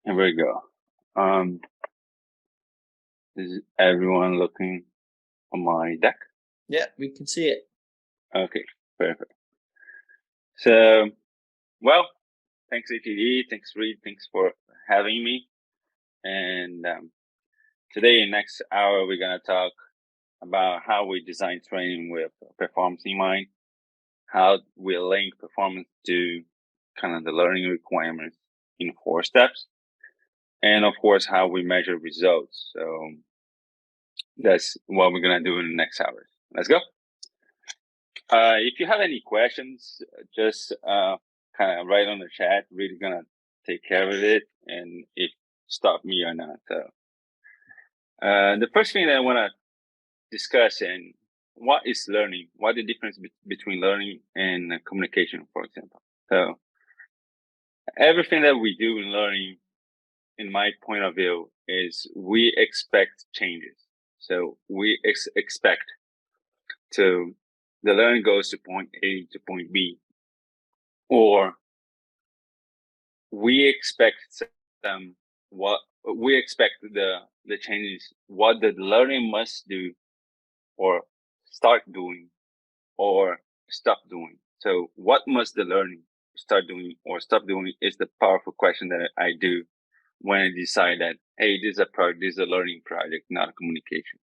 Here we go. Is everyone looking on my deck? Yeah, we can see it. Okay, perfect. So, well, thanks ATD, thanks Reed, thanks for having me. And today, next hour, we're gonna talk about how we design training with performance in mind, how we link performance to kind of the learning requirements in 4 steps, and of course, how we measure results. So that's what we're gonna do in the next hour. Let's go. If you have any questions, just kind of write on the chat. Really gonna take care of it, and if stop me or not. The first thing that I want to discuss and what is learning? What the difference between learning and communication, for example. So everything that we do in learning, in my point of view, is we expect changes. So we expect to the learning goes to point A to point B, or we expect what we expect the changes, what the learning must do or start doing or stop doing. So what must the learning start doing or stop doing is the powerful question that I do when I decide that, hey, this is a project, this is a learning project, not a communication.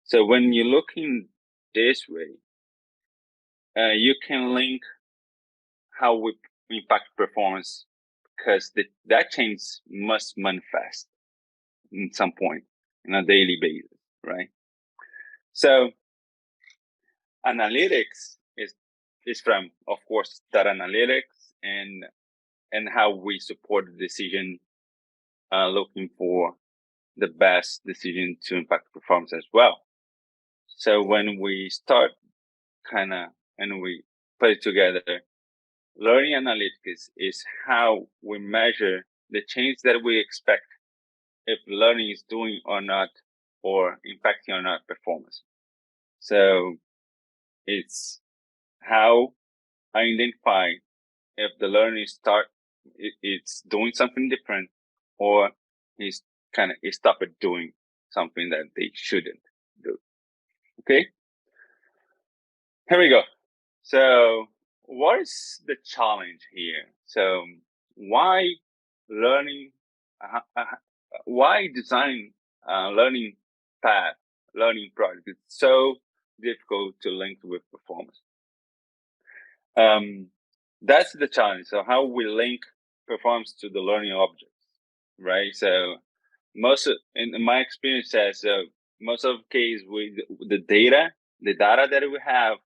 So when you're looking this way, you can link how we impact performance because that change must manifest in some point on a daily basis, right? So analytics is from, of course, data analytics and how we support the decision, looking for the best decision to impact performance as well. So when we start and we put it together, learning analytics is how we measure the change that we expect if learning is doing or not, or impacting or not performance. So it's how I identify if the learner it's doing something different, or he's stopped doing something that they shouldn't do. Okay, here we go. So what is the challenge here? So why learning? Why design learning path, learning project? It's so difficult to link with performance. That's the challenge. So how we link performance to the learning objects, right? So in my experience says, most of the case with the data that we have,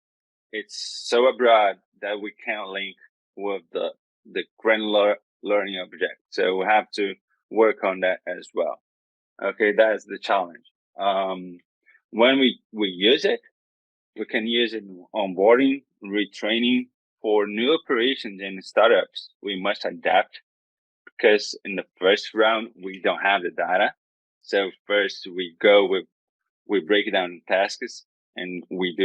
it's so abroad that we can't link with the granular learning object. So we have to work on that as well. Okay, that's the challenge. When we use it, we can use it in onboarding, retraining. For new operations and startups, we must adapt because in the first round, we don't have the data. So first we break down tasks and we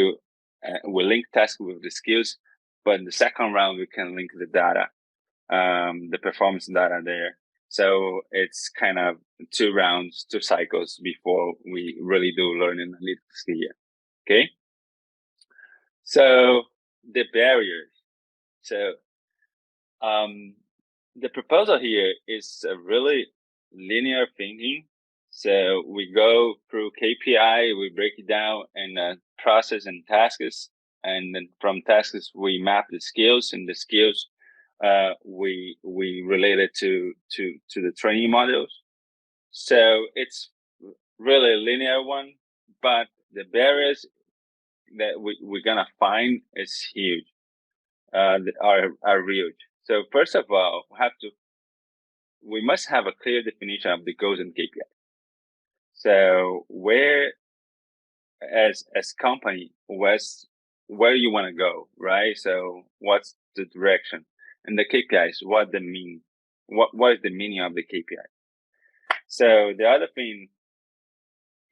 link tasks with the skills. But in the second round, we can link the data, the performance data there. So it's kind of 2 rounds, 2 cycles before we really do learning analytics here. Okay. So the barriers. So the proposal here is a really linear thinking. So we go through KPI, we break it down in process and tasks, and then from tasks we map the skills, and the skills we relate it to the training modules. So it's really a linear one, but the barriers that we're gonna find is huge, are huge. So first of all, we must have a clear definition of the goals and KPI. So where, as company, where you want to go, right? So what's the direction, and the KPIs? What the mean? What is the meaning of the KPI? So the other thing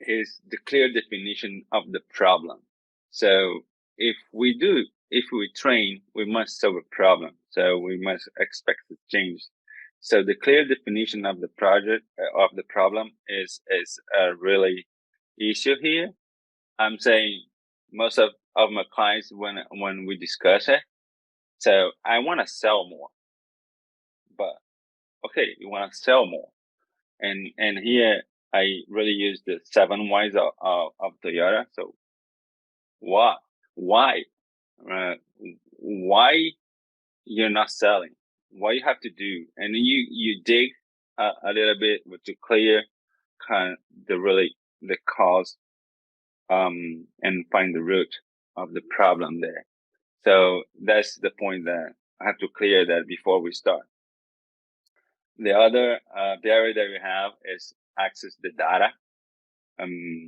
is the clear definition of the problem. So if we train, we must solve a problem. So we must expect to change. So the clear definition of the project of the problem is a really issue here. I'm saying most of my clients when we discuss it, so I want to sell more, but okay, you want to sell more, and here I really use the 7 whys of Toyota. So why uh, why you're not selling? What you have to do, and then you dig a little bit to clear kind of the cause, and find the root of the problem there. So that's the point that I have to clear that before we start. The other barrier that we have is access the data.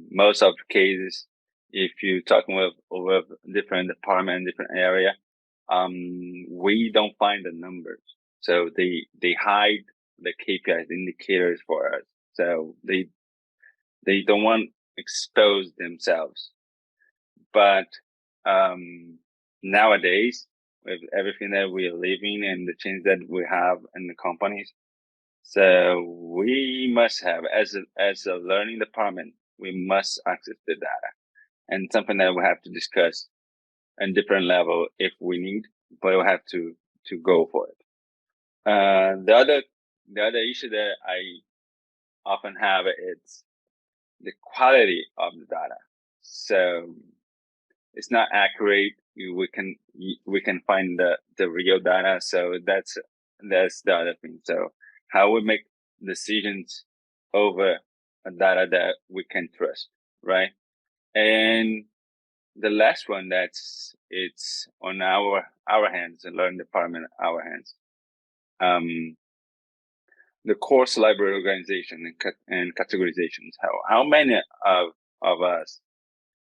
Most of the cases, if you're talking with different department, different area, we don't find the numbers. So they hide the KPIs, the indicators for us. So they don't want to expose themselves. But nowadays, with everything that we are living and the change that we have in the companies, so we must have, as a learning department, we must access the data, and something that we have to discuss on different level if we need, but we have to go for it. The other issue that I often have is the quality of the data. So it's not accurate. We can find the real data. So that's the other thing. So how we make decisions over a data that we can trust, right? And the last one, it's on our hands, the learning department, our hands. The course library organization and categorizations. How many of us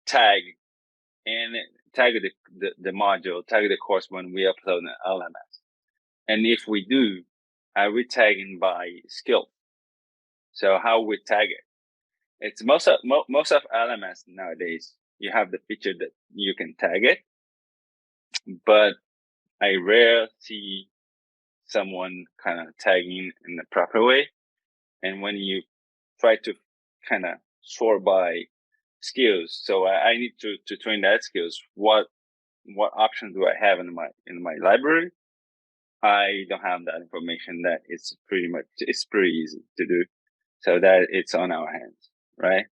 tag the module, tag the course when we upload an LMS? And if we do, are we tagging by skill? So how we tag it? It's most of LMS nowadays. You have the feature that you can tag it, but I rarely see someone kind of tagging in the proper way. And when you try to kind of sort by skills, so I need to train that skills. What options do I have in my library? I don't have that information. That it's pretty easy to do. So that it's on our hands, right?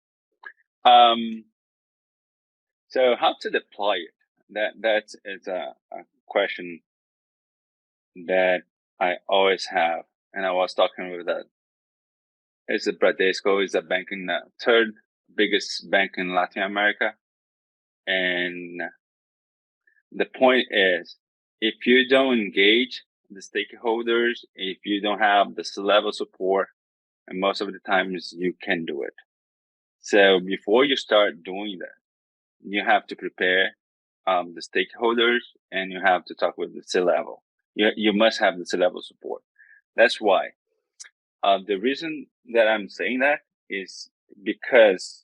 So how to deploy it? That is a question that I always have. And I was talking with that. It's a Bradesco, is a bank in the third biggest bank in Latin America. And the point is, if you don't engage the stakeholders, if you don't have the level support, and most of the times you can do it. So before you start doing that, you have to prepare the stakeholders, and you have to talk with the C-level. You must have the C-level support. That's why. The reason that I'm saying that is because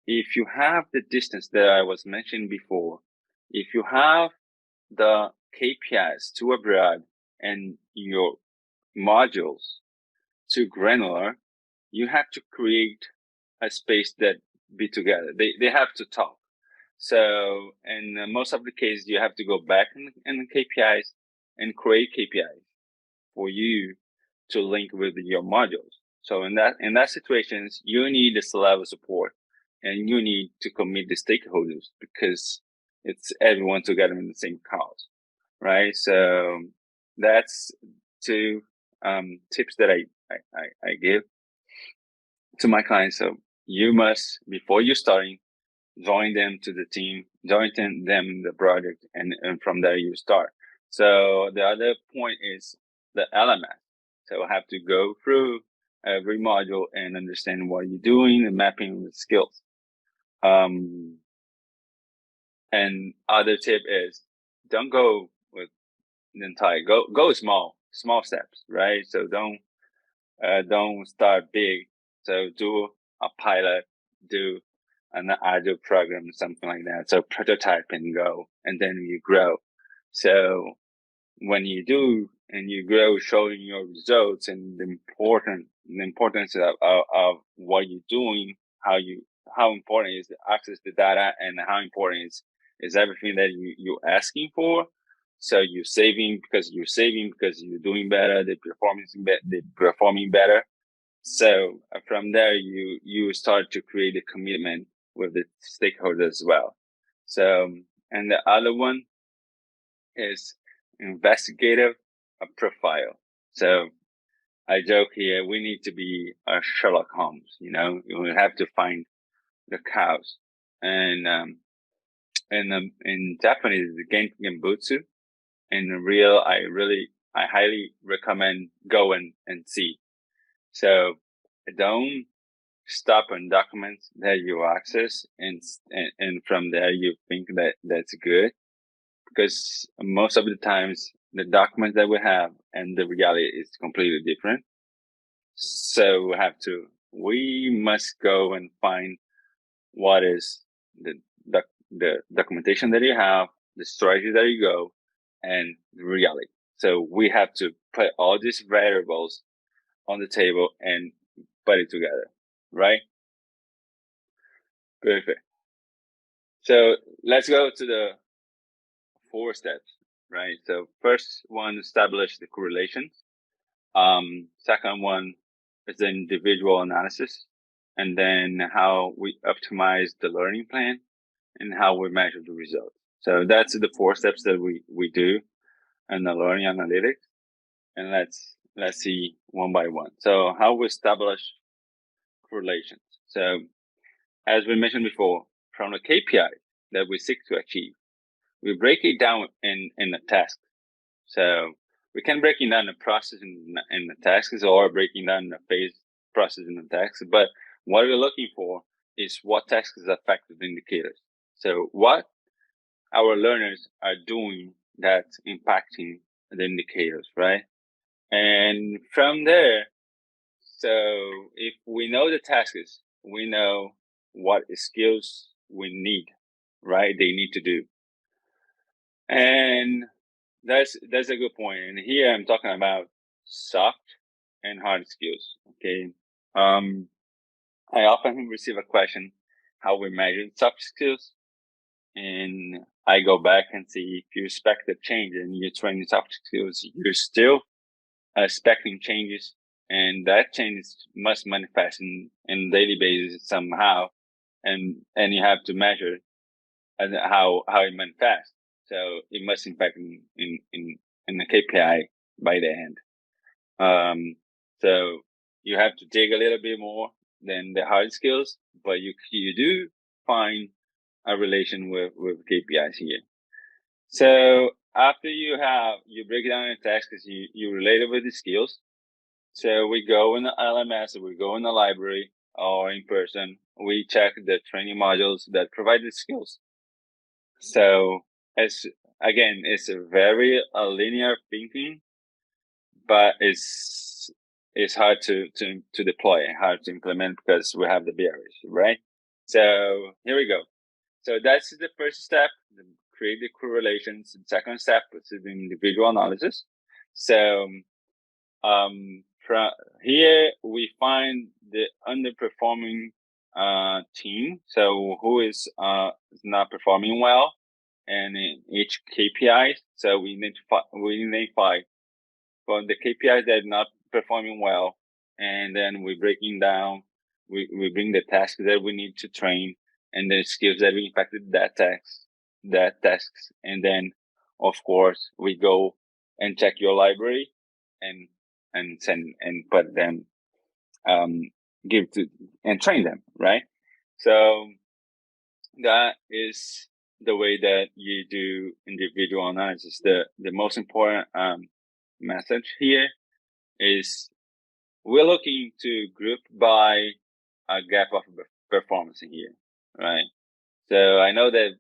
if you have the distance that I was mentioning before, if you have the KPIs too abroad and your modules too granular, you have to create a space that be together. They have to talk. So, in most of the cases, you have to go back in the KPIs and create KPIs for you to link with your modules. So in that situations, you need this level of support, and you need to commit the stakeholders, because it's everyone together in the same cause, right? So that's two tips that I give to my clients. So you must, before you starting, join them to the team, join them the project, and from there you start. So the other point is the LMS. So I have to go through every module and understand what you're doing and mapping the skills. And other tip is, don't go with the entire, go small steps, right? So don't start big. So do a pilot, do an agile program, something like that. So prototype and go, and then you grow. So when you do and you grow showing your results and the importance of what you're doing, how important is to access the data, and how important is everything that you're asking for. So you're saving because you're doing better, they're performing better. So from there, you start to create a commitment with the stakeholders as well. So, and the other one is investigative profile. So I joke here, we need to be Sherlock Holmes, we have to find the cows. And in Japanese, the Genbutsu. In real, I highly recommend go and see. So don't stop on documents that you access and from there you think that's good, because most of the times the documents that we have and the reality is completely different. So we must go and find what is the documentation that you have, the strategy that you go, and the reality. So we have to put all these variables on the table and put it together, right? Perfect. So let's go to the 4 steps, right? So first one, establish the correlations. Second one is the individual analysis, and then how we optimize the learning plan and how we measure the results. So that's the 4 steps that we do in the learning analytics. And let's see one by one. So how we establish correlations. So as we mentioned before, from the KPI that we seek to achieve, we break it down in the task. So we can break down the process in the tasks, or breaking down the phase process in the tasks. But what we're looking for is what tasks is affected indicators. So what our learners are doing that's impacting the indicators, right? And from there, so if we know the tasks, we know what skills we need, right? They need to do. And that's a good point. And here I'm talking about soft and hard skills. Okay. I often receive a question, how we measure soft skills. And I go back and see if you expect a change and you're training soft skills, you're still expecting changes, and that change must manifest in daily basis somehow, and you have to measure how it manifests. So it must impact in the KPI by the end. So you have to dig a little bit more than the hard skills, but you do find a relation with KPIs here. So after you break it down in tasks, you relate it with the skills. So we go in the LMS, we go in the library or in person, we check the training modules that provide the skills. So it's a very linear thinking, but it's hard to deploy, hard to implement because we have the barriers, right? So here we go. So that's the first step, create the correlations. The second step is the individual analysis. So from here we find the underperforming team. So who is not performing well, and in each KPI. So we identify for the KPIs that are not performing well, and then we breaking down. We bring the tasks that we need to train, and the skills that we impacted that tasks, and then of course we go and check your library and send and put them give to and train them, right? So that is the way that you do individual analysis. The most important message here is we're looking to group by a gap of performance here, right? So I know that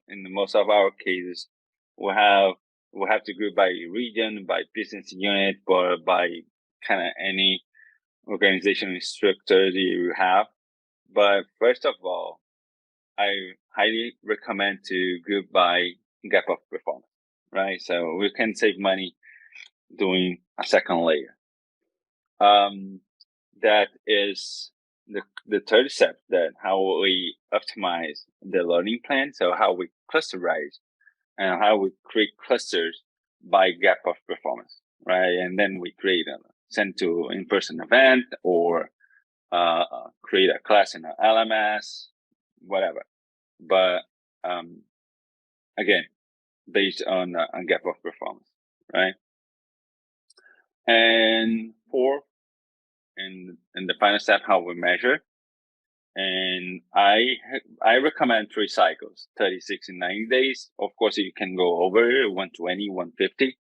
in most of our cases, we have to group by region, by business unit, or by kind of any organizational structure that you have. But first of all, I highly recommend to group by gap of performance, right? So we can save money doing a second layer. That is the third step, that how we optimize the learning plan. So how we clusterize and how we create clusters by gap of performance, right? And then we create send to in-person event, or create a class in an LMS, whatever. But again, based on gap of performance, right? And fourth, and the final step, how we measure. And I recommend 3 cycles, 30, 60, 90 days. Of course, you can go over 120, 150,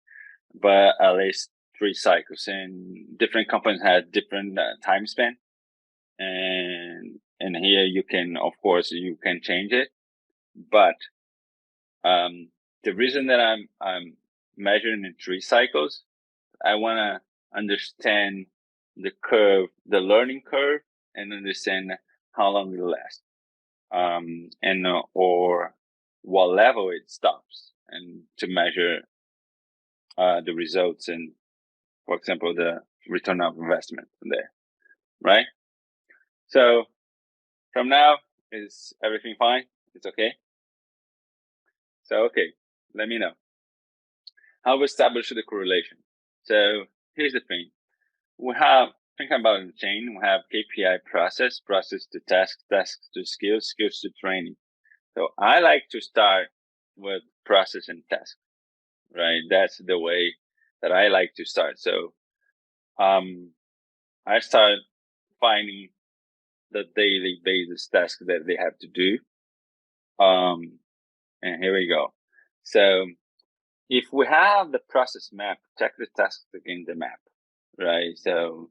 but at least 3 cycles. And different companies have different time span. And here you can, of course, you can change it. But the reason that I'm measuring in 3 cycles, I want to understand the curve, the learning curve, and understand how long it lasts, and or what level it stops, and to measure the results and, for example, the return of investment there, right? So from now, is everything fine? It's okay? So, okay, let me know. How we establish the correlation. So here's the thing. We have, thinking about the chain, we have KPI process to task, tasks to skills, skills to training. So I like to start with process and task, right? That's the way that I like to start. So I start finding the daily basis task that they have to do. And here we go. So if we have the process map, check the tasks against the map, right? So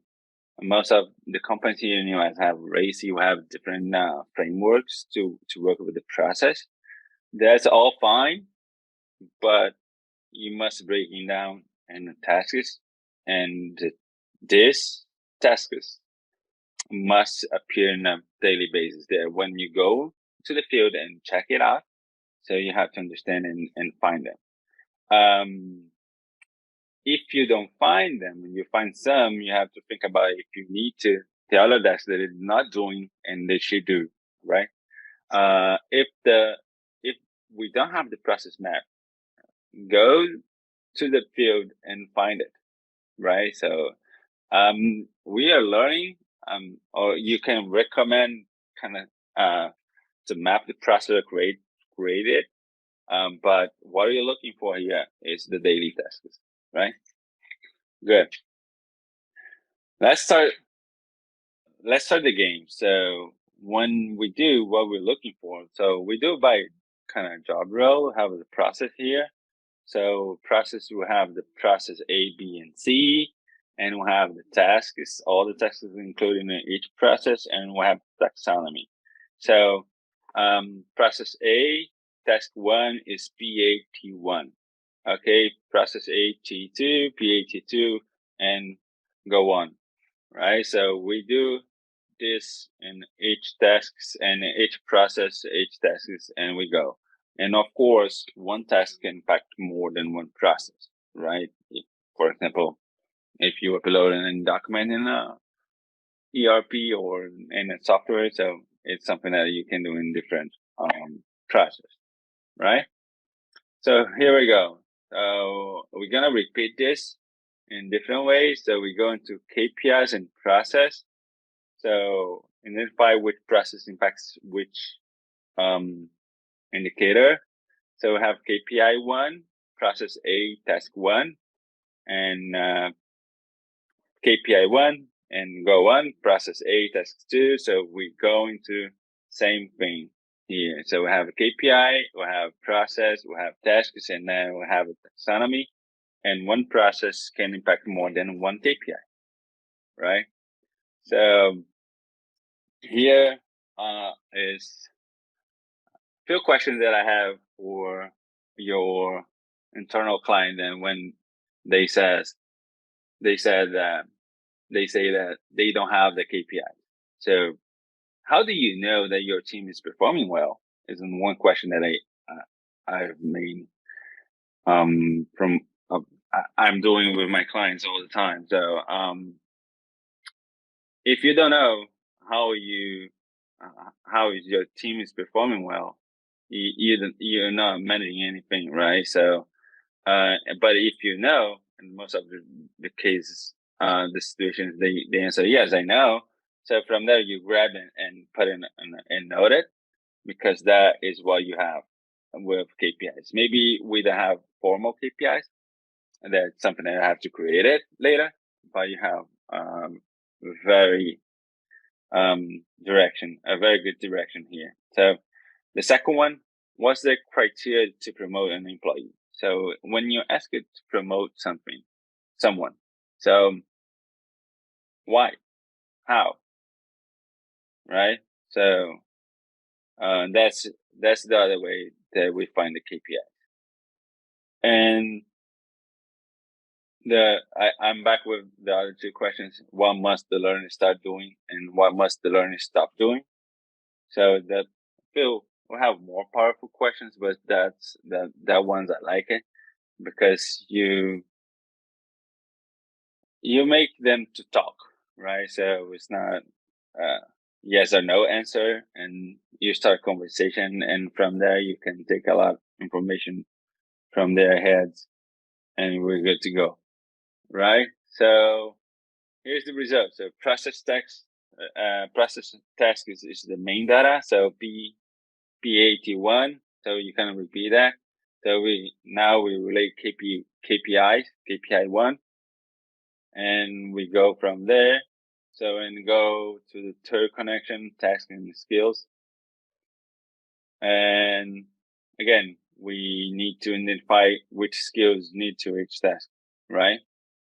most of the companies here in the US have RACI, you have different frameworks to work with the process. That's all fine, but you must break it down in tasks, and this tasks must appear on a daily basis there when you go to the field and check it out. So you have to understand and find them. If you don't find them and you find some, you have to think about if you need to the other tasks that it's not doing and they should do, right? If we don't have the process map, go to the field and find it, right? So we are learning, or you can recommend kind of to map the process or create it. But what are you looking for here is the daily tasks, right? Good. Let's start the game. So when we do what we're looking for, so we do by kind of job role, have the process here. So process, we have the process A, B, and C, and we have the tasks, all the tasks included in each process, and we have taxonomy. So process A, task 1 is PAT1. Okay, process A, T2, PAT2, and go on, right? So we do this in each tasks and each process, each tasks, and we go. And of course, one task can impact more than one process, right? For example, if you upload a document in a ERP or in a software, so it's something that you can do in different process, right? So here we go. So we're gonna repeat this in different ways. So we go into KPIs and process. So identify which process impacts which indicator. So we have KPI 1, process A, task 1, and KPI 1, and go on, process A, task 2. So we go into same thing here. So we have a KPI, we have process, we have tasks, and then we have a taxonomy. And one process can impact more than one KPI, right? So here is few questions that I have for your internal client, and when they say that they don't have the KPI. So how do you know that your team is performing well? Isn't one question that I've made from I'm doing with my clients all the time. So if you don't know how your team is performing well, you're not managing anything, right? So, but if you know, in most of the cases, the situations, they answer yes, I know. So from there, you grab and put in and note it, because that is what you have with KPIs. Maybe we don't have formal KPIs, and that's something that I have to create it later. But you have very a very good direction here. So the second one, what's the criteria to promote an employee? So when you're asked to promote someone, so why, how, right? So that's the other way that we find the KPI. And I'm back with the other two questions. What must the learner start doing, and what must the learner stop doing? So that feel we have more powerful questions, but that ones I like it, because you make them to talk, right? So it's not yes or no answer, and you start conversation, and from there you can take a lot of information from their heads, and we're good to go, right? So here's the result. So process task is the main data. So PAT1. So you can repeat that. So we relate KPIs, KPI1, and we go from there. So and go to the third connection, task and skills. And again, we need to identify which skills need to each task, right?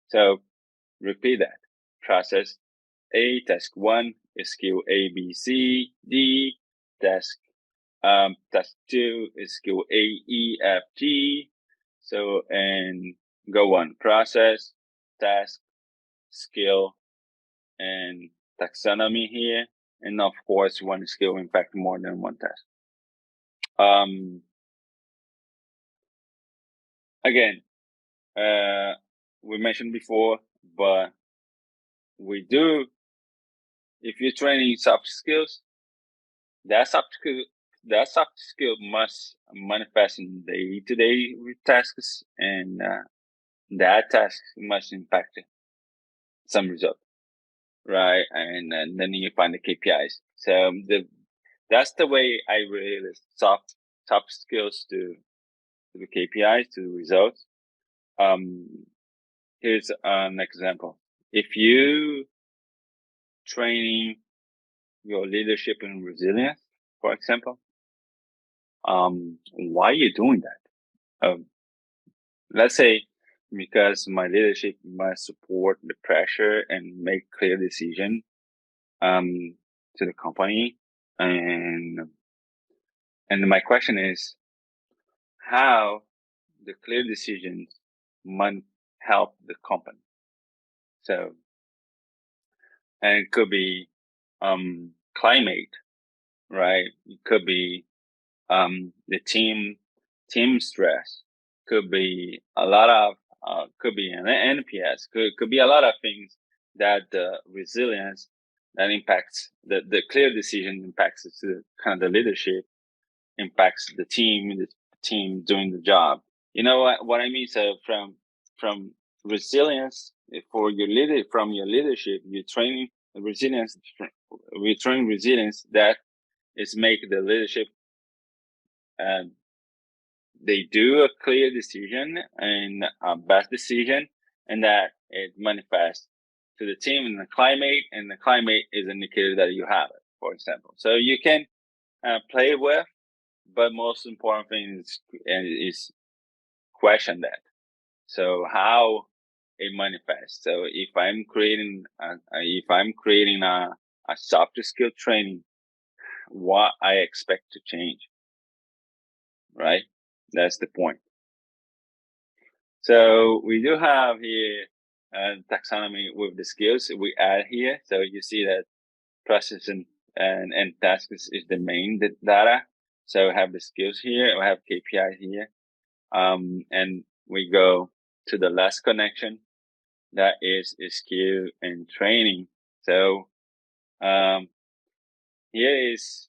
So repeat that. Process A, task 1 is skill A, B, C, D. Task 2 is skill A, E, F, G. So, and go on. Process, task, skill, and taxonomy here. And of course, one skill impact more than one task. Again, we mentioned before, but we do, if you're training soft skills, that soft skill must manifest in day-to-day tasks, and that task must impact some result, right? And then you find the KPIs. So that's the way I relate soft skills to the KPIs, to the results. Here's an example. If you training your leadership and resilience, for example, why are you doing that? Let's say because my leadership must support the pressure and make clear decision to the company, and my question is how the clear decisions might help the company. So, and it could be climate, right? It could be the team stress, could be a lot of could be an NPS, could be a lot of things that the resilience that impacts the clear decision impacts the kind of the leadership, impacts the team doing the job. You know what I mean? So from resilience for your from your leadership, you're training resilience. We train resilience that is make the leadership they do a clear decision and a best decision, and that it manifests to the team and the climate is an indicator that you have it, for example. So you can play with, but most important thing is question that. So how it manifests. So if I'm creating a soft skill training, what I expect to change, right? That's the point. So we do have here taxonomy with the skills we add here. So you see that process and tasks is the main data. So we have the skills here, we have KPI here, and we go to the last connection, that is skill and training. So here is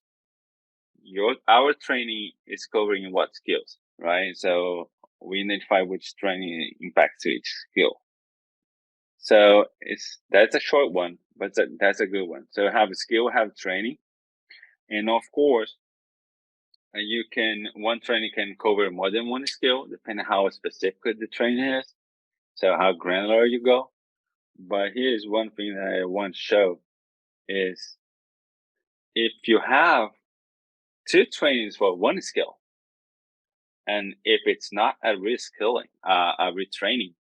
our training is covering what skills, right? So we identify which training impacts each skill. So that's a short one, but that's a good one. So have a skill, have training, and of course, one training can cover more than one skill, depending how specific the training is. So how granular you go. But here's one thing that I want to show is if you have 2 trainings for one skill, and if it's not a reskilling, a retraining,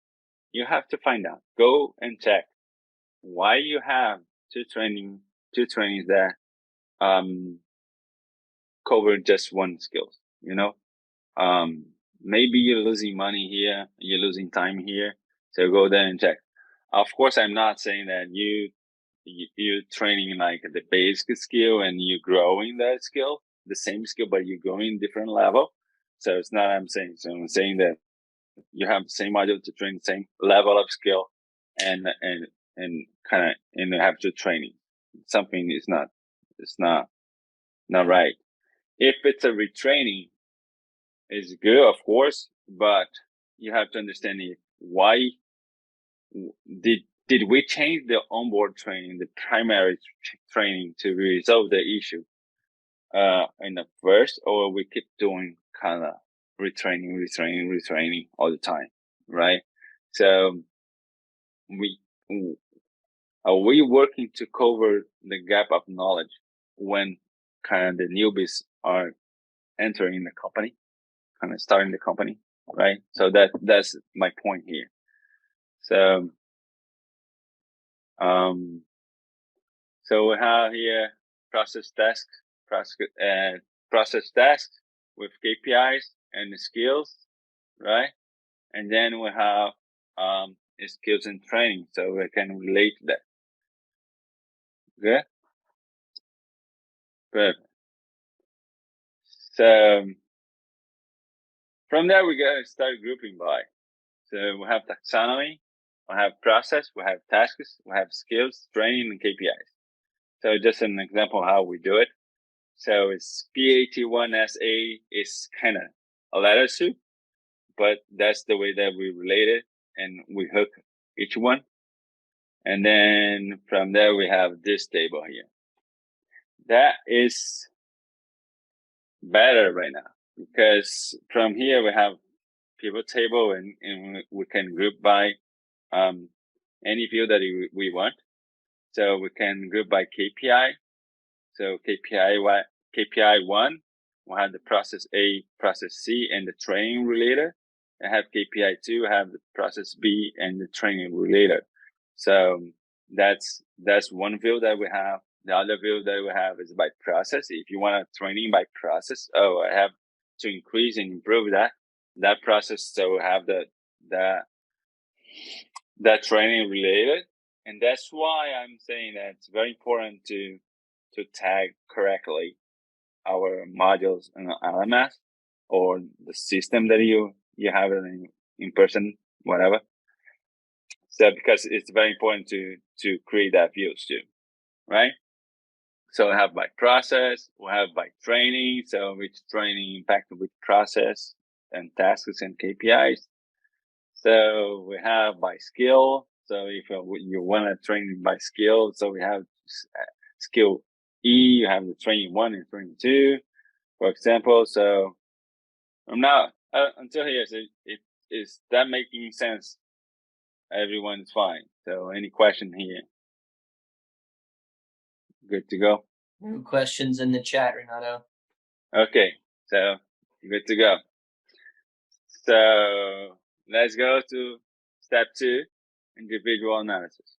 you have to find out. Go and check why you have two trainings that cover just one skill. Maybe you're losing money here, you're losing time here. So go there and check. Of course, I'm not saying that you're training like the basic skill and you're growing that skill, the same skill, but you're going different level. So it's not I'm saying. So I'm saying that you have the same module to train the same level of skill and you have to training. Something is not right. If it's a retraining, it's good, of course, but you have to understand why did we change the onboard training, the primary training to resolve the issue in the first, or we keep doing kind of retraining all the time, right? So are we working to cover the gap of knowledge when kind of the newbies are entering the company, kind of starting the company, right? So that's my point here. So so we have here process tasks with KPIs and skills, right? And then we have skills and training, so we can relate that. Okay, good. So from there we gotta start grouping by. So we have taxonomy, we have process, we have tasks, we have skills, training, and KPIs. So just an example of how we do it. So it's PAT1SA is kind of a letter soup, but that's the way that we relate it and we hook each one. And then from there, we have this table here. That is better right now because from here we have pivot table and we can group by any field that we want. So we can group by KPI. So KPI 1, we have the process A, process C, and the training related. I have KPI 2, I have the process B and the training related. So that's one view that we have. The other view that we have is by process. If you want a training by process, I have to increase and improve that process. So we have that training related. And that's why I'm saying that it's very important to tag correctly our modules in LMS or the system that you have it in person, whatever. So because it's very important to create that views too, right? So we have by process, we have by training. So which training impacted with process and tasks and KPIs. So we have by skill. So if you want to train by skill, so we have skill E, you have the training 1 and training 2, for example. So I'm not until here. So is that making sense? Everyone's fine. So any question here? Good to go. No questions in the chat, Renato. Okay, so good to go. So let's go to step 2, individual analysis.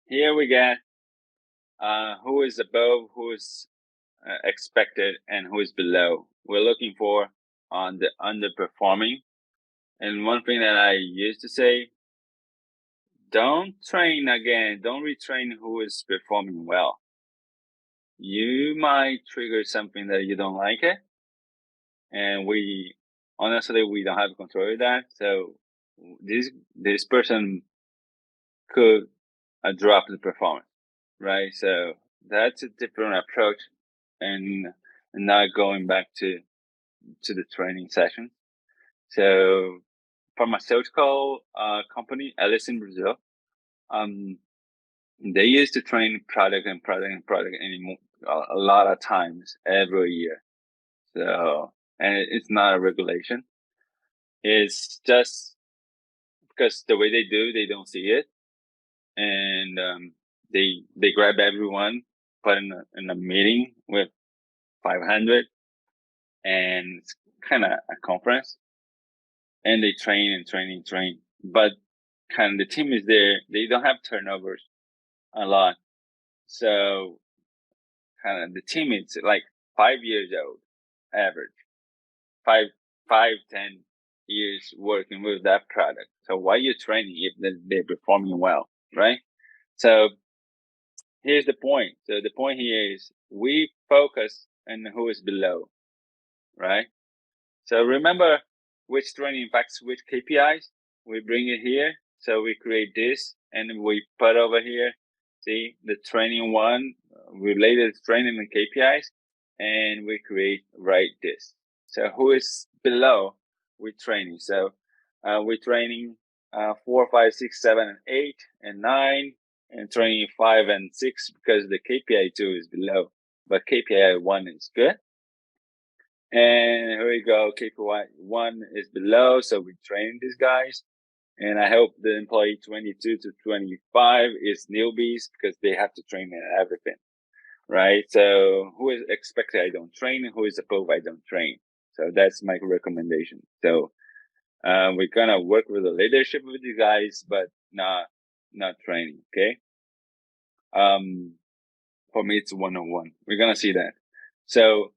Here we get who is above, who is expected, and who is below. We're looking for on the underperforming. And one thing that I used to say, don't retrain who is performing well. You might trigger something that you don't like it. And honestly, we don't have control of that. So this person could drop the performance, right? So that's a different approach, and not going back to the training session. So pharmaceutical company, at least in Brazil, they used to train product anymore a lot of times every year. So, and it's not a regulation. It's just because the way they don't see it, and they grab everyone, put in a meeting with 500, and it's kind of a conference, and they train and train and train. But kind of the team is there; they don't have turnovers a lot, so kind of the team is like 5 years old, average, 10 years working with that product. So why are you training if they're performing well, right? So here's the point. So the point here is we focus on who is below, right? So remember which training impacts which KPIs. We bring it here. So we create this and we put over here, see the training one related training and KPIs, and we create right this. So who is below with training? So we're training 4, 5, 6, 7, and 8, and 9, and training 5 and 6 because the KPI 2 is below, but KPI 1 is good. And here we go. KPI 1 is below, so we train these guys. And I hope the employee 22 to 25 is newbies because they have to train in everything, right? So who is expected I don't train, who is above I don't train. So that's my recommendation. So we're gonna work with the leadership with you guys, but not training. Okay. For me it's one-on-one. We're gonna see that. So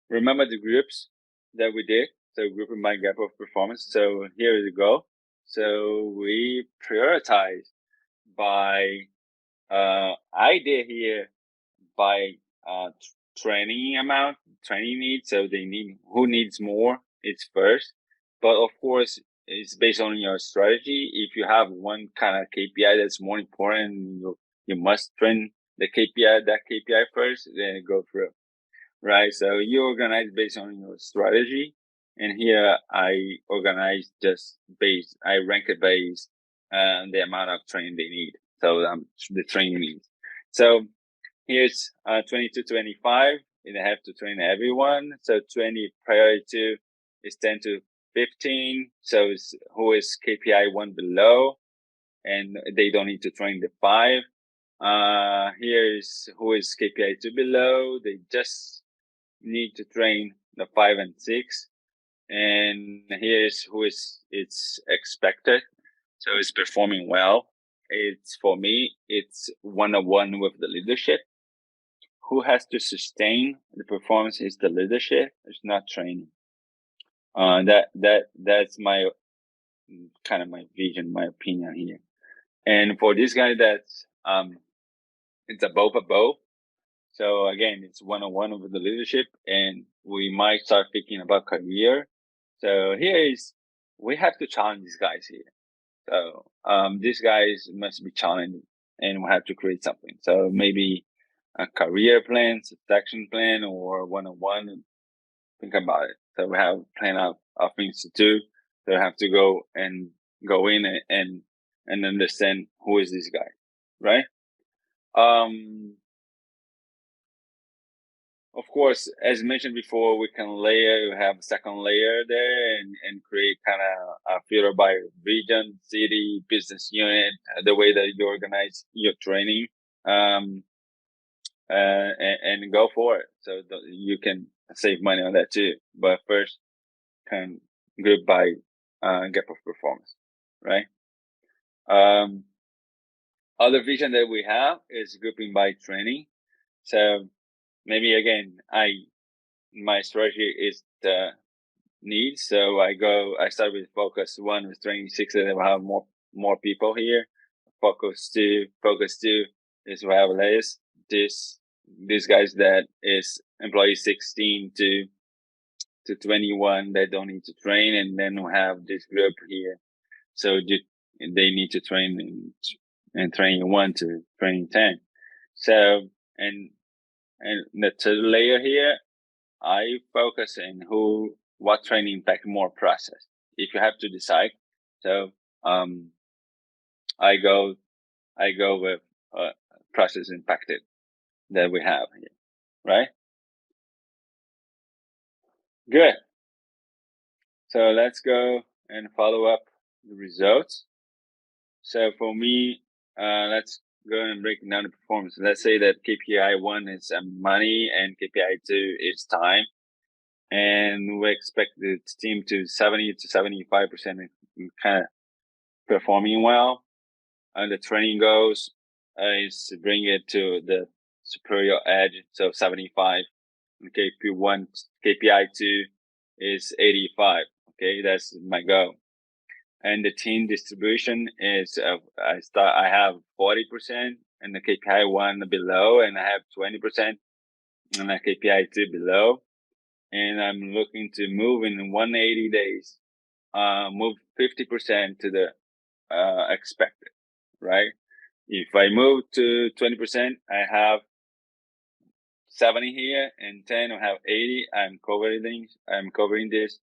remember the groups that we did. So grouping by gap of performance. So here we go. So we prioritize by I did here by training amount, training needs. So they need who needs more. It's first, but of course it's based on your strategy. If you have one kind of KPI that's more important, you must train the KPI that KPI first, then go through. Right. So you organize based on your strategy. And here I organize just I rank it based on the amount of training they need. So the training needs. So here's 20 to 25. And I have to train everyone. So 20 priority 2 is 10 to 15. So who is KPI 1 below, and they don't need to train the 5. Here's who is KPI 2 below. They just need to train the 5 and 6. And here's who it's expected. So it's performing well. It's for me, it's one-on-one with the leadership. Who has to sustain the performance is the leadership. It's not training. That's my kind of my vision, my opinion here. And for this guy, that's it's above. So again, it's one-on-one with the leadership, and we might start thinking about career. So we have to challenge these guys here. So these guys must be challenged, and we have to create something. So maybe a career plan, succession plan, or one-on-one, and think about it. So we have plan of things to do. So we have to go in and understand who is this guy, right? Of course, as mentioned before, we can have a second layer there and create kind of a filter by region, city, business unit, the way that you organize your training, and go for it. So you can save money on that too. But first, can group by gap of performance, right? Other vision that we have is grouping by training. So maybe again, my strategy is the needs. So I start with focus 1 with training 6, and then we have more people here. Focus 2 is we have less. These guys that is employee 16 to 21 that don't need to train, and then we have this group here. So they need to train in training 1 to training 10. So, and the third layer here, I focus in what training impact more process. If you have to decide, so I go with process impacted that we have here, right? Good. So let's go and follow up the results. So for me, let's go and break down the performance. Let's say that KPI 1 is money and KPI 2 is time. And we expect the team to 70 to 75% kind of performing well. And the training goals is to bring it to the superior edge, so 75. And KPI 2 is 85. Okay, that's my goal. And the team distribution is I have 40% and the KPI 1 below, and I have 20% and the KPI 2 below. And I'm looking to move in 180 days, move 50% to the expected, right? If I move to 20%, I have 70 here, and 10 I have 80. I'm covering this,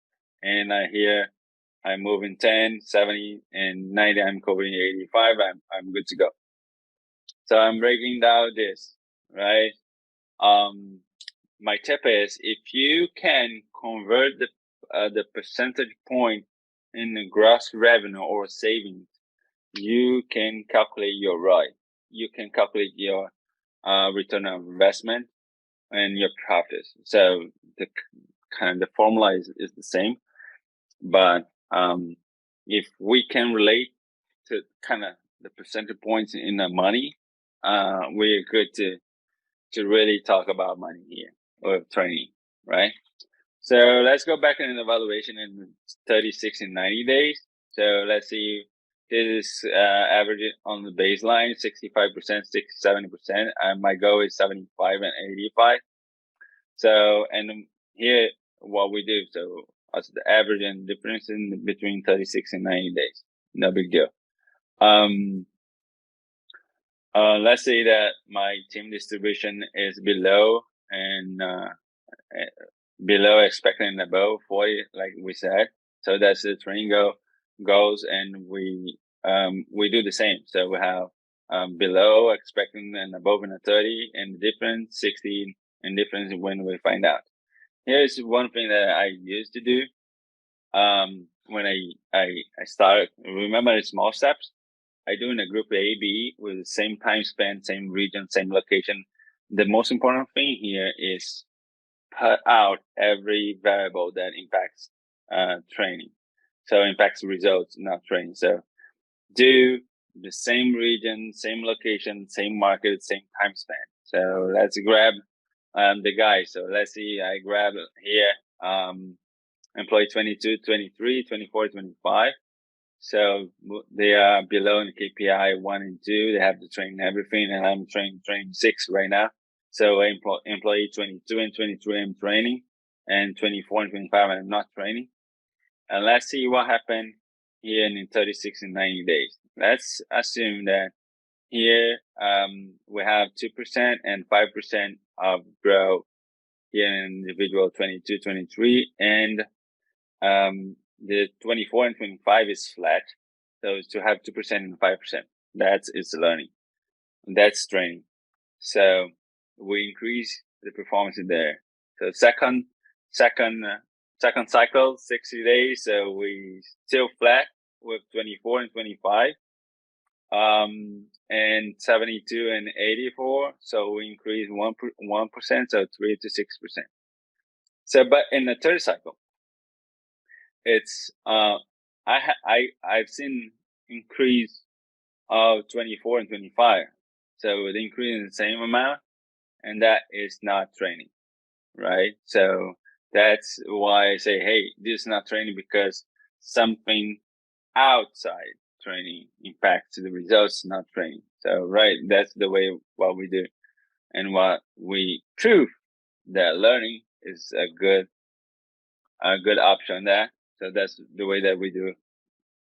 and here I'm moving 10, 70, and 90. I'm covering 85. I'm good to go. So I'm breaking down this, right? My tip is if you can convert the percentage point in the gross revenue or savings, you can calculate your ROI. You can calculate your return on investment and your profits. So the formula is the same, but if we can relate to kind of the percentage points in the money, we're good to really talk about money here or training, right? So let's go back in an evaluation in 30, 60, 90 days. So let's see, this is average on the baseline, 65%, 60, 70%. And my goal is 75 and 85. So, and here, what we do, so as the average and difference in between 36 and 90 days, no big deal. Let's say that my team distribution is below and below expected and above 40, like we said. So that's the training goals, and we do the same. So we have below expecting and above in a 30, and difference 60, and difference when we find out. Here's one thing that I used to do when I started. Remember the small steps? I do in a group A, B with the same time span, same region, same location. The most important thing here is put out every variable that impacts training. So impacts results, not training. So do the same region, same location, same market, same time span. So let's grab the guy. So let's see, I grab here employee 22, 23, 24, 25. So they are below in KPI 1 and 2. They have to train everything, and I'm training 6 right now. So employee 22 and 23 I'm training, and 24 and 25 I'm not training. And let's see what happened here in 36 and 90 days. Let's assume that here we have 2% and 5% of growth here in individual 22, 23, and the 24 and 25 is flat. So to have 2% and 5%, that's learning. That's training. So we increase the performance in there. So second cycle, 60 days. So we still flat with 24 and 25. And 72 and 84. So we increase 1%, so 3 to 6%. So, but in the third cycle, it's I've seen increase of 24 and 25. So the increase in the same amount, and that is not training, right? So that's why I say, hey, this is not training because something outside training impacts the results, not training. So right, that's the way what we do, and what we prove that learning is a good option there. So that's the way that we do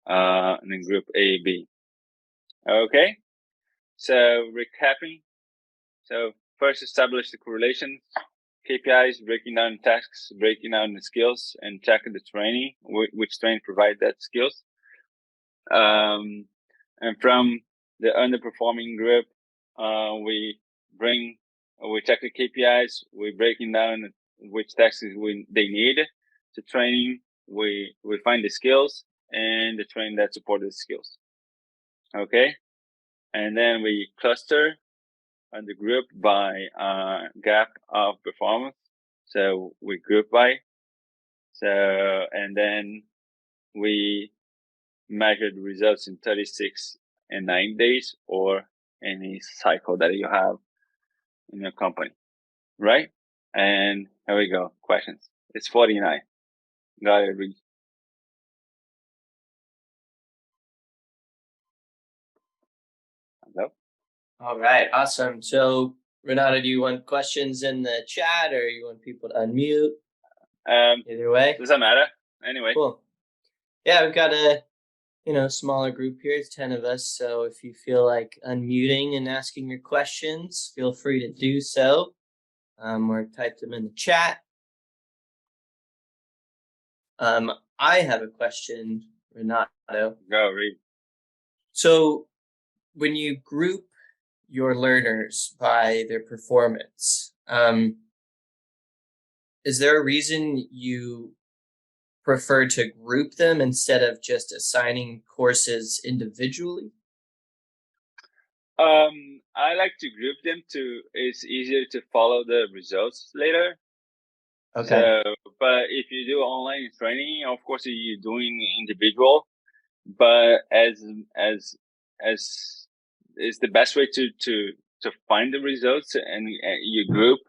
and then group A, B. Okay. So recapping. So first, establish the correlations, KPIs, breaking down tasks, breaking down the skills, and checking the training, which training provide that skills. And from the underperforming group, we check the KPIs, we breaking down which tasks they need to training, we find the skills and the training that support the skills. Okay. And then we cluster the group by gap of performance. So we group by. So, and then we measure the results in 36 and 9 days or any cycle that you have in your company, right? And here we go. Questions. It's 49. Got it, Reed. Hello? All right, awesome. So, Renato, do you want questions in the chat or you want people to unmute? Either way. Doesn't matter. Anyway. Cool. Yeah, we've got a smaller group here. It's 10 of us. So if you feel like unmuting and asking your questions, feel free to do so. Or type them in the chat. I have a question, Renato. Go, Reed. So when you group your learners by their performance, is there a reason you prefer to group them instead of just assigning courses individually? I like to group them it's easier to follow the results later. Okay. So, but if you do online training, of course you're doing individual, but as is the best way to find the results and you group,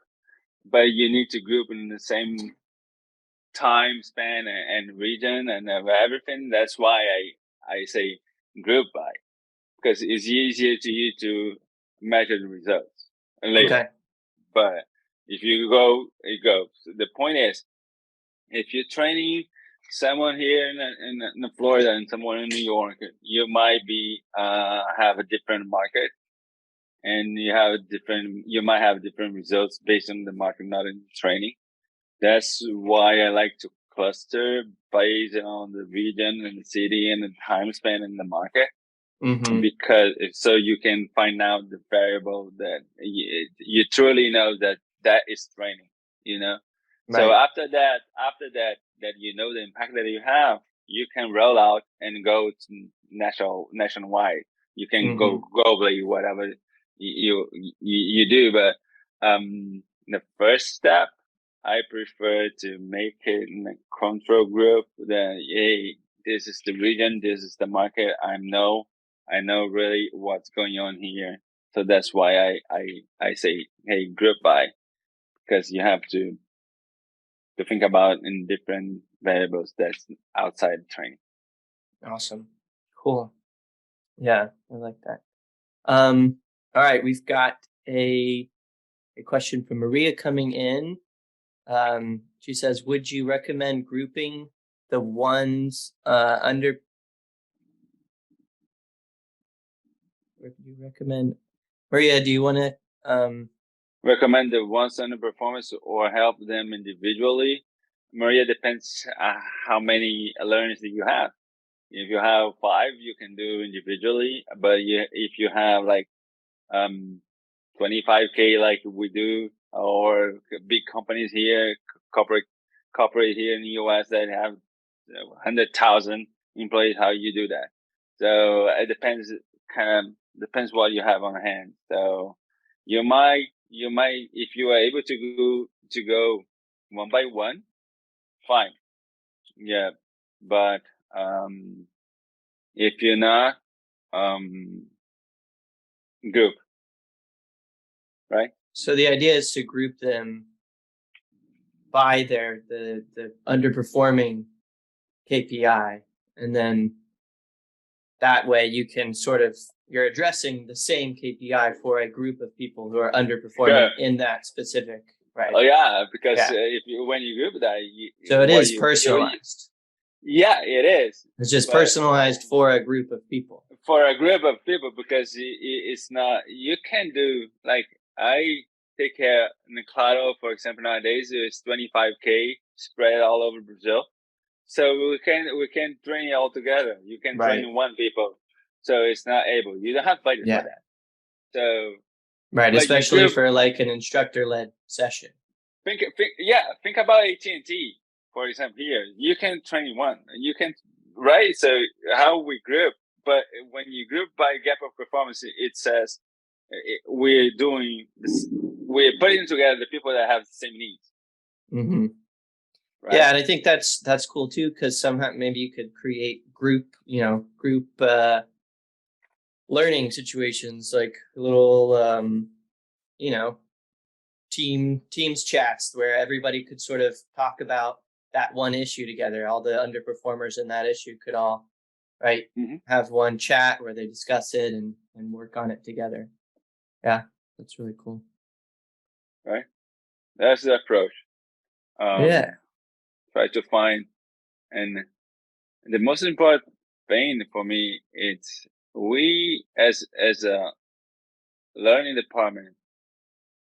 but you need to group in the same time span and region and everything. That's why I say group by, because it's easier to you to measure the results later. Okay. But if you go, it goes. The point is, if you're training someone here in Florida and someone in New York, you might be have a different market, and you might have different results based on the market, not in training. That's why I like to cluster based on the region and the city and the time span in the market. Mm-hmm. Because so you can find out the variable that you truly know that is training, Right. So after that you know the impact that you have, you can roll out and go to nationwide. You can go globally, whatever you do. But the first step, I prefer to make it in a control group. That hey, this is the region, this is the market. I know really what's going on here. So that's why I say, hey, group by, because you have to think about in different variables that's outside training. Awesome. Cool. Yeah, I like that. All right, we've got a question from Maria coming in. She says, would you recommend grouping the ones under? What do you recommend? Maria, do you want to recommend the ones under performance or help them individually? Maria, depends how many learners that you have. If you have 5, you can do individually. But if you have like 25K like we do, or big companies here, corporate here in the US that have 100,000 employees, how you do that. So it depends what you have on hand. So you might, if you are able to go one by one, fine. Yeah. But, if you're not, group, right? So the idea is to group them by the underperforming KPI, and then that way you can you're addressing the same KPI for a group of people who are underperforming in that specific, right? Oh yeah, because when you group that, so it is personalized. Yeah, it is. It's just But personalized for a group of people. for a group of people, because it's not, you can do, like, I take care in Claro, for example, nowadays it's 25K spread all over Brazil. So we can train it all together. You can Right. train one people. So it's not able. You don't have budget Yeah. for that. So Right, but especially you group, for like an instructor-led session. think about AT&T, for example. Here you can train one. You can, right. So how we group, but when you group by gap of performance, it says we're doing this. We're putting together the people that have the same needs. Mm-hmm. Right? Yeah, and I think that's cool too, because somehow maybe you could create group learning situations, like little teams chats where everybody could sort of talk about that one issue together. All the underperformers in that issue could all have one chat where they discuss it and work on it together. Yeah, that's really cool. Right, that's the approach. Yeah, try to find, and the most important thing for me, it's we as a learning department,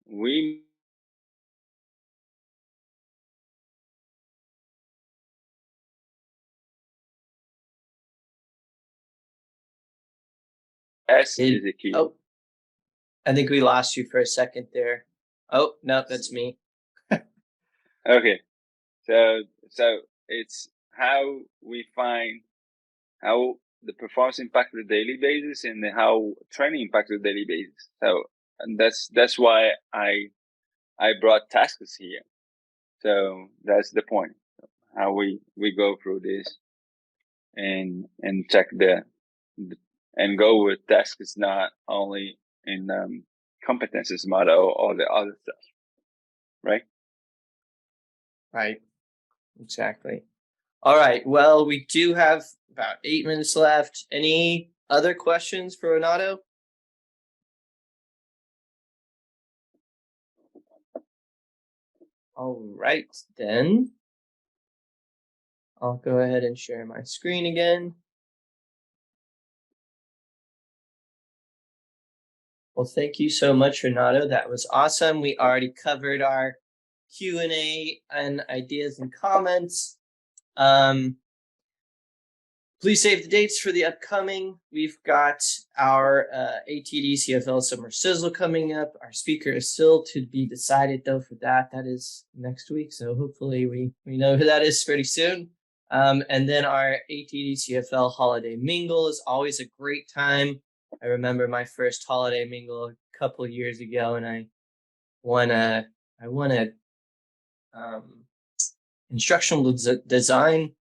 we is the key. Oh, I think we lost you for a second there. Oh, no, that's me. Okay, so it's how we find how the performance impact the daily basis and how training impacts the daily basis. So, and that's why I brought tasks here. So that's the point. How we go through this and check and go with tasks, not only in competences model or the other stuff. Right? Right. Exactly. All right. Well, we do have about 8 minutes left. Any other questions for Renato? All right, then. I'll go ahead and share my screen again. Well, thank you so much, Renato. That was awesome. We already covered our Q&A and ideas and comments. Please save the dates for the upcoming. We've got our ATDCFL Summer Sizzle coming up. Our speaker is still to be decided, though, for that. That is next week, so hopefully we know who that is pretty soon. And then our ATDCFL Holiday Mingle is always a great time. I remember my first holiday mingle a couple of years ago, and I won a instructional design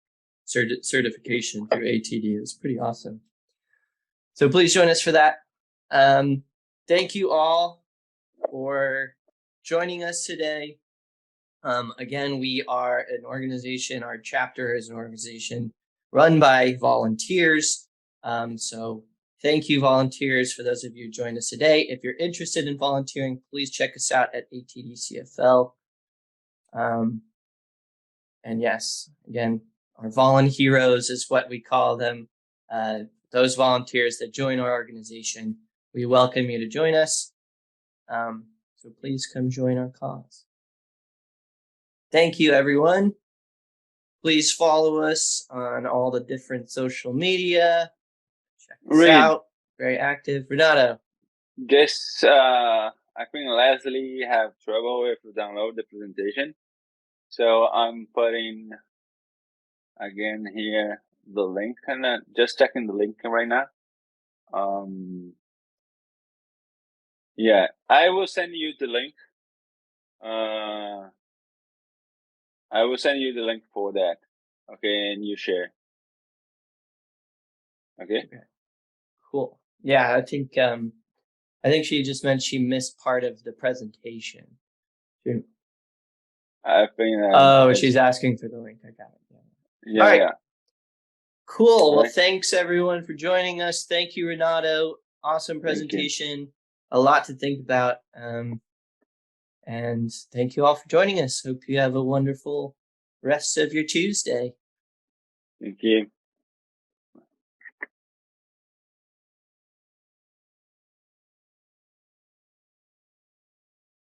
certification through ATD. It was pretty awesome. So please join us for that. Thank you all for joining us today. Again, we are an organization. Our chapter is an organization run by volunteers. So thank you, volunteers, for those of you who joined us today. If you're interested in volunteering, please check us out at ATDCFL. And yes, again, our volun heroes is what we call them. Those volunteers that join our organization, we welcome you to join us. So please come join our cause. Thank you, everyone. Please follow us on all the different social media. Check us out. Very active. Renato. Just, I think Leslie have trouble with download the presentation. So I'm putting again here the link, and just checking the link right now. Yeah, I will send you the link. I will send you the link for that. Okay, and you share. Okay. Cool. Yeah, I think she just meant she missed part of the presentation. I think. She's asking for the link. I got it. Yeah. All right. Yeah. Cool. Well, thanks everyone for joining us. Thank you, Renato. Awesome presentation. A lot to think about. And thank you all for joining us. Hope you have a wonderful rest of your Tuesday. Thank you.